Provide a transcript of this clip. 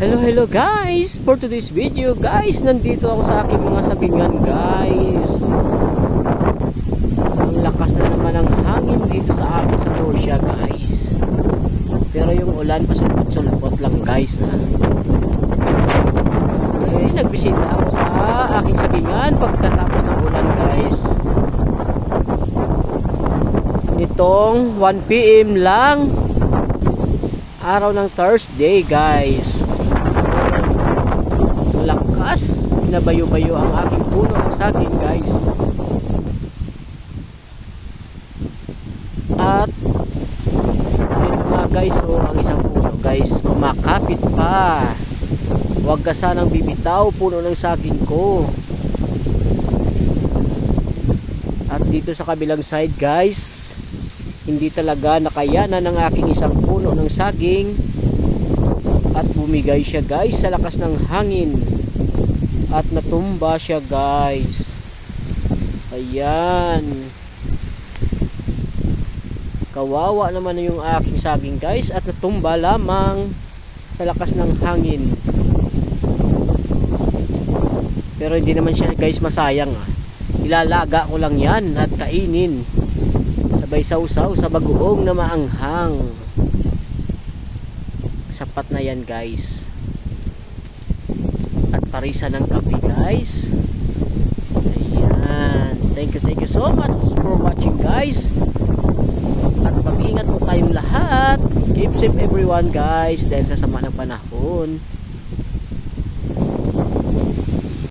Hello guys! For today's video guys, nandito ako sa aking mga sagingan guys. Ang lakas na naman ng hangin dito sa amin sa Russia guys. Pero yung ulan pasulpot-sulpot lang guys ha. Nagbisita ako sa aking sagingan pagkatapos ng ulan guys. Nitong 1 PM lang, araw ng Thursday guys. Lakas, binabayo-bayo ang aking puno ng saging guys. At yun nga guys, ang isang puno guys kumakapit pa. Huwag ka sanang bibitaw, puno ng saging ko. At dito sa kabilang side guys, hindi talaga nakayanan ng aking isang puno ng saging at bumigay siya guys sa lakas ng hangin at natumba siya guys. Ayan, kawawa naman yung aking saging guys at natumba lamang sa lakas ng hangin. Pero hindi naman siya guys masayang ilalaga ko lang yan at kainin sabay sausaw sa bagoong na maanghang. Sapat na yan guys. At parisa ng kape guys. Ayan, thank you so much for watching guys. At mag-ingat po tayong lahat. Keep safe everyone guys dahil sa sama ng panahon.